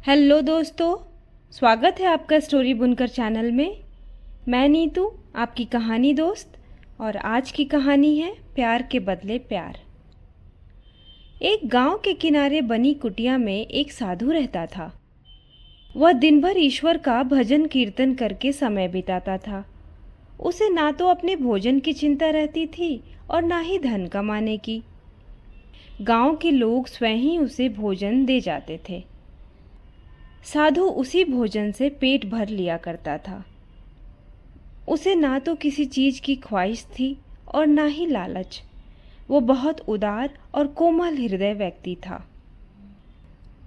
Hello दोस्तों, स्वागत है आपका स्टोरी बुनकर चैनल में। मैं नीतू, आपकी कहानी दोस्त, और आज की कहानी है प्यार के बदले प्यार। एक गांव के किनारे बनी कुटिया में एक साधु रहता था। वह दिन भर ईश्वर का भजन कीर्तन करके समय बिताता था। उसे ना तो अपने भोजन की चिंता रहती थी और ना ही धन कमाने की। गांव के लोग स्वयं ही उसे भोजन दे जाते थे। साधु उसी भोजन से पेट भर लिया करता था। उसे ना तो किसी चीज की ख्वाहिश थी और ना ही लालच। वो बहुत उदार और कोमल हृदय व्यक्ति था।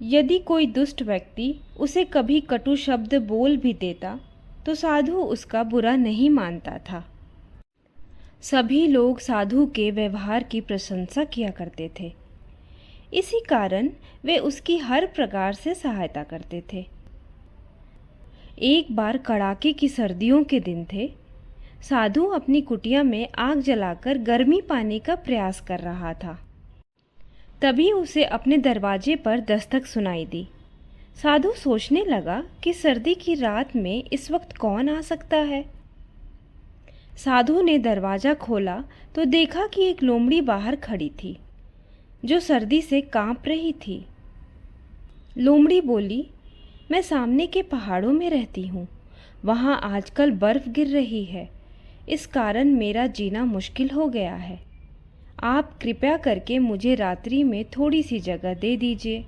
यदि कोई दुष्ट व्यक्ति उसे कभी कटु शब्द बोल भी देता तो साधु उसका बुरा नहीं मानता था। सभी लोग साधु के व्यवहार की प्रशंसा किया करते थे। इसी कारण वे उसकी हर प्रकार से सहायता करते थे। एक बार कड़ाके की सर्दियों के दिन थे। साधु अपनी कुटिया में आग जलाकर गर्मी पाने का प्रयास कर रहा था। तभी उसे अपने दरवाजे पर दस्तक सुनाई दी। साधु सोचने लगा कि सर्दी की रात में इस वक्त कौन आ सकता है। साधु ने दरवाजा खोला तो देखा कि एक लोमड़ी बाहर खड़ी थी, जो सर्दी से कांप रही थी। लोमड़ी बोली, मैं सामने के पहाड़ों में रहती हूँ। वहाँ आजकल बर्फ गिर रही है। इस कारण मेरा जीना मुश्किल हो गया है। आप कृपया करके मुझे रात्रि में थोड़ी सी जगह दे दीजिए।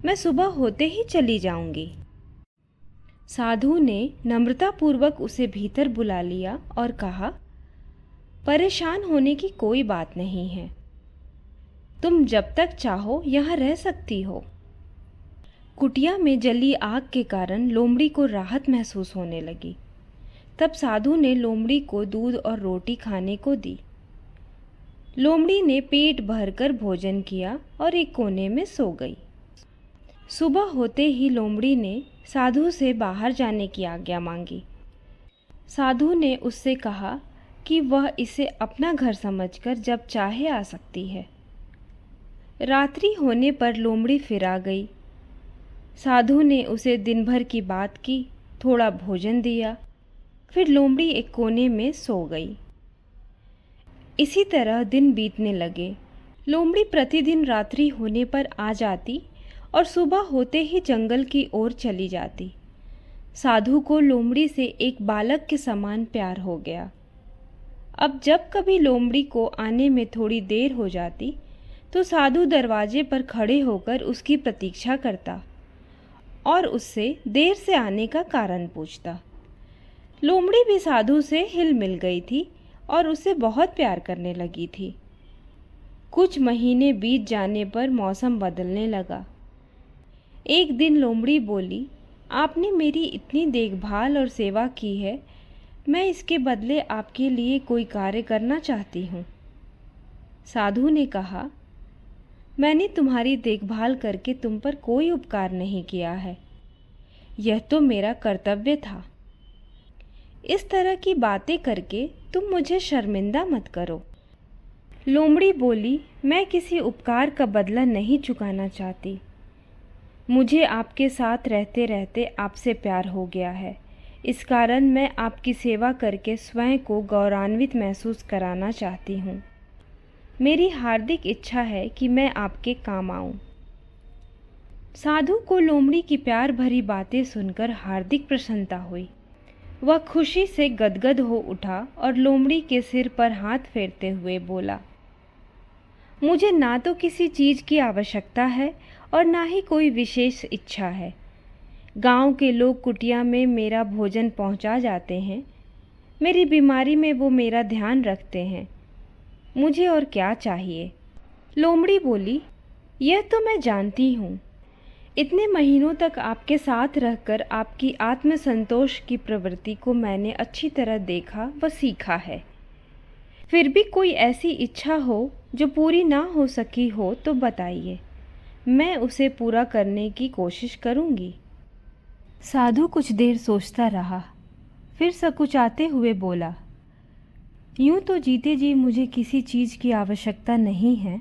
मैं सुबह होते ही चली जाऊंगी। साधु ने नम्रतापूर्वक उसे भीतर बुला लिया और कहा, परेशान होने की कोई बात नहीं है। तुम जब तक चाहो यहाँ रह सकती हो। कुटिया में जली आग के कारण लोमड़ी को राहत महसूस होने लगी। तब साधु ने लोमड़ी को दूध और रोटी खाने को दी। लोमड़ी ने पेट भरकर भोजन किया और एक कोने में सो गई। सुबह होते ही लोमड़ी ने साधु से बाहर जाने की आज्ञा मांगी। साधु ने उससे कहा कि वह इसे अपना घर समझकर जब चाहे आ सकती है। रात्रि होने पर लोमड़ी फिर आ गई। साधु ने उसे दिन भर की बात की, थोड़ा भोजन दिया, फिर लोमड़ी एक कोने में सो गई। इसी तरह दिन बीतने लगे। लोमड़ी प्रतिदिन रात्रि होने पर आ जाती और सुबह होते ही जंगल की ओर चली जाती। साधु को लोमड़ी से एक बालक के समान प्यार हो गया। अब जब कभी लोमड़ी को आने में थोड़ी देर हो जाती तो साधु दरवाजे पर खड़े होकर उसकी प्रतीक्षा करता और उससे देर से आने का कारण पूछता। लोमड़ी भी साधु से हिल मिल गई थी और उसे बहुत प्यार करने लगी थी। कुछ महीने बीत जाने पर मौसम बदलने लगा। एक दिन लोमड़ी बोली, आपने मेरी इतनी देखभाल और सेवा की है, मैं इसके बदले आपके लिए कोई कार्य करना चाहती हूँ। साधु ने कहा, मैंने तुम्हारी देखभाल करके तुम पर कोई उपकार नहीं किया है। यह तो मेरा कर्तव्य था। इस तरह की बातें करके तुम मुझे शर्मिंदा मत करो। लोमड़ी बोली, मैं किसी उपकार का बदला नहीं चुकाना चाहती। मुझे आपके साथ रहते रहते आपसे प्यार हो गया है। इस कारण मैं आपकी सेवा करके स्वयं को गौरवान्वित महसूस कराना चाहती हूँ। मेरी हार्दिक इच्छा है कि मैं आपके काम आऊं। साधु को लोमड़ी की प्यार भरी बातें सुनकर हार्दिक प्रसन्नता हुई। वह खुशी से गदगद हो उठा और लोमड़ी के सिर पर हाथ फेरते हुए बोला, मुझे ना तो किसी चीज की आवश्यकता है और ना ही कोई विशेष इच्छा है। गांव के लोग कुटिया में मेरा भोजन पहुंचा जाते हैं। मेरी बीमारी में वो मेरा ध्यान रखते हैं। मुझे और क्या चाहिए। लोमड़ी बोली, यह तो मैं जानती हूँ। इतने महीनों तक आपके साथ रहकर आपकी आत्मसंतोष की प्रवृत्ति को मैंने अच्छी तरह देखा व सीखा है। फिर भी कोई ऐसी इच्छा हो जो पूरी ना हो सकी हो तो बताइए, मैं उसे पूरा करने की कोशिश करूँगी। साधु कुछ देर सोचता रहा, फिर सकुचाते हुए बोला, यूं तो जीते जी मुझे किसी चीज़ की आवश्यकता नहीं है।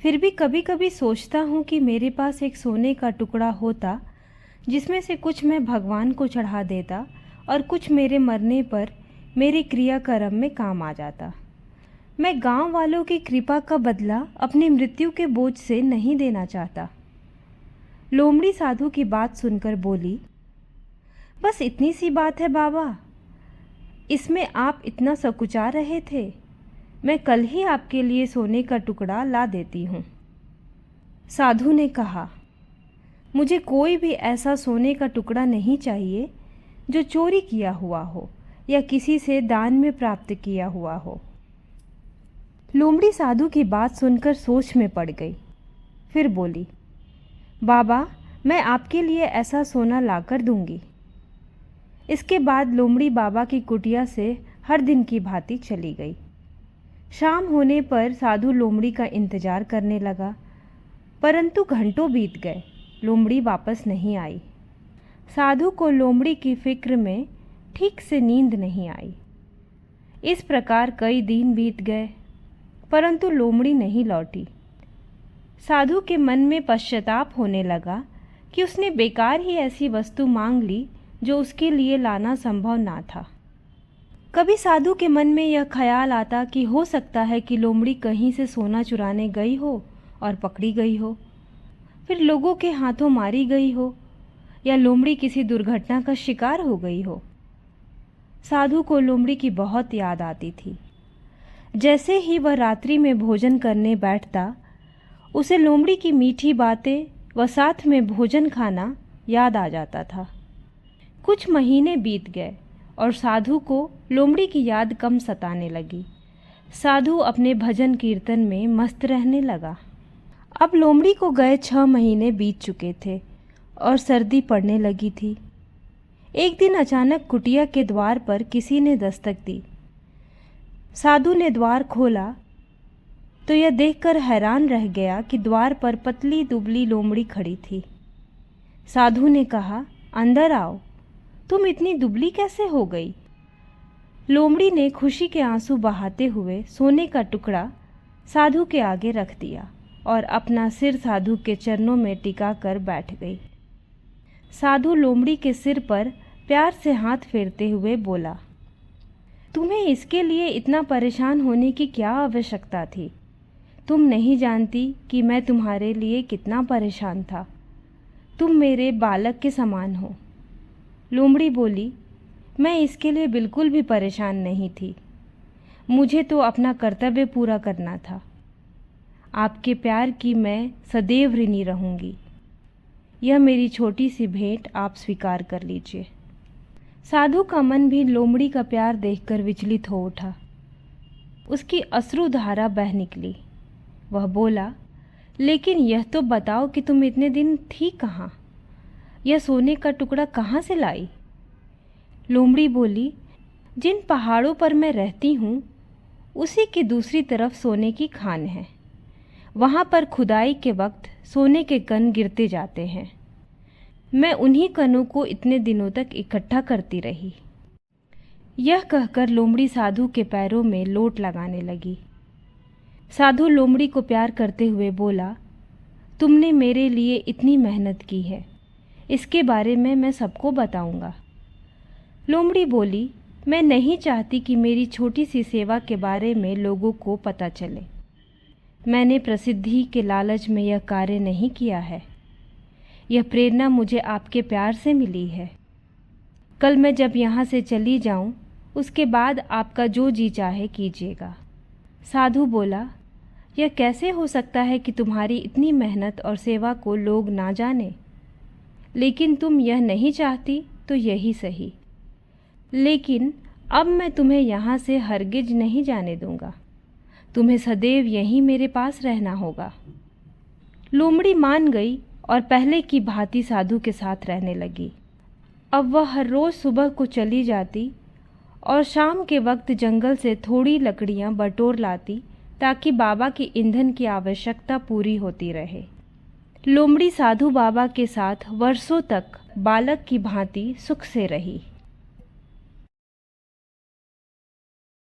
फिर भी कभी कभी सोचता हूँ कि मेरे पास एक सोने का टुकड़ा होता जिसमें से कुछ मैं भगवान को चढ़ा देता और कुछ मेरे मरने पर मेरे क्रियाकर्म में काम आ जाता। मैं गांव वालों की कृपा का बदला अपनी मृत्यु के बोझ से नहीं देना चाहता। लोमड़ी साधु की बात सुनकर बोली, बस इतनी सी बात है बाबा, इसमें आप इतना सकुचा रहे थे? मैं कल ही आपके लिए सोने का टुकड़ा ला देती हूँ। साधु ने कहा, मुझे कोई भी ऐसा सोने का टुकड़ा नहीं चाहिए जो चोरी किया हुआ हो या किसी से दान में प्राप्त किया हुआ हो। लोमड़ी साधु की बात सुनकर सोच में पड़ गई। फिर बोली, बाबा, मैं आपके लिए ऐसा सोना लाकर दूंगी। इसके बाद लोमड़ी बाबा की कुटिया से हर दिन की भांति चली गई। शाम होने पर साधु लोमड़ी का इंतजार करने लगा, परंतु घंटों बीत गए, लोमड़ी वापस नहीं आई। साधु को लोमड़ी की फिक्र में ठीक से नींद नहीं आई। इस प्रकार कई दिन बीत गए, परंतु लोमड़ी नहीं लौटी। साधु के मन में पश्चाताप होने लगा कि उसने बेकार ही ऐसी वस्तु मांग ली जो उसके लिए लाना संभव ना था। कभी साधु के मन में यह ख्याल आता कि हो सकता है कि लोमड़ी कहीं से सोना चुराने गई हो और पकड़ी गई हो, फिर लोगों के हाथों मारी गई हो, या लोमड़ी किसी दुर्घटना का शिकार हो गई हो। साधु को लोमड़ी की बहुत याद आती थी। जैसे ही वह रात्रि में भोजन करने बैठता, उसे लोमड़ी की मीठी बातें व साथ में भोजन खाना याद आ जाता था। कुछ महीने बीत गए और साधु को लोमड़ी की याद कम सताने लगी। साधु अपने भजन कीर्तन में मस्त रहने लगा। अब लोमड़ी को गए 6 महीने बीत चुके थे और सर्दी पड़ने लगी थी। एक दिन अचानक कुटिया के द्वार पर किसी ने दस्तक दी। साधु ने द्वार खोला तो यह देखकर हैरान रह गया कि द्वार पर पतली दुबली लोमड़ी खड़ी थी। साधु ने कहा, अंदर आओ, तुम इतनी दुबली कैसे हो गई? लोमड़ी ने खुशी के आंसू बहाते हुए सोने का टुकड़ा साधु के आगे रख दिया और अपना सिर साधु के चरणों में टिका कर बैठ गई। साधु लोमड़ी के सिर पर प्यार से हाथ फेरते हुए बोला, तुम्हें इसके लिए इतना परेशान होने की क्या आवश्यकता थी? तुम नहीं जानती कि मैं तुम्हारे लिए कितना परेशान था। तुम मेरे बालक के समान हो। लोमड़ी बोली, मैं इसके लिए बिल्कुल भी परेशान नहीं थी। मुझे तो अपना कर्तव्य पूरा करना था। आपके प्यार की मैं सदैव ऋणी रहूंगी। यह मेरी छोटी सी भेंट आप स्वीकार कर लीजिए। साधु का मन भी लोमड़ी का प्यार देखकर विचलित हो उठा। उसकी अश्रुधारा बह निकली। वह बोला, लेकिन यह तो बताओ कि तुम इतने दिन थी कहाँ? यह सोने का टुकड़ा कहाँ से लाई? लोमड़ी बोली, जिन पहाड़ों पर मैं रहती हूँ उसी की दूसरी तरफ सोने की खान है। वहाँ पर खुदाई के वक्त सोने के कण गिरते जाते हैं। मैं उन्हीं कणों को इतने दिनों तक इकट्ठा करती रही। यह कहकर लोमड़ी साधु के पैरों में लोट लगाने लगी। साधु लोमड़ी को प्यार करते हुए बोला, तुमने मेरे लिए इतनी मेहनत की है, इसके बारे में मैं सबको बताऊंगा। लोमड़ी बोली, मैं नहीं चाहती कि मेरी छोटी सी सेवा के बारे में लोगों को पता चले। मैंने प्रसिद्धि के लालच में यह कार्य नहीं किया है। यह प्रेरणा मुझे आपके प्यार से मिली है। कल मैं जब यहाँ से चली जाऊँ, उसके बाद आपका जो जी चाहे कीजिएगा। साधु बोला, यह कैसे हो सकता है कि तुम्हारी इतनी मेहनत और सेवा को लोग ना जाने? लेकिन तुम यह नहीं चाहती तो यही सही। लेकिन अब मैं तुम्हें यहाँ से हरगिज नहीं जाने दूंगा। तुम्हें सदैव यहीं मेरे पास रहना होगा। लोमड़ी मान गई और पहले की भांति साधु के साथ रहने लगी। अब वह हर रोज़ सुबह को चली जाती और शाम के वक्त जंगल से थोड़ी लकड़ियाँ बटोर लाती ताकि बाबा की ईंधन की आवश्यकता पूरी होती रहे। लोमड़ी साधु बाबा के साथ वर्षों तक बालक की भांति सुख से रही।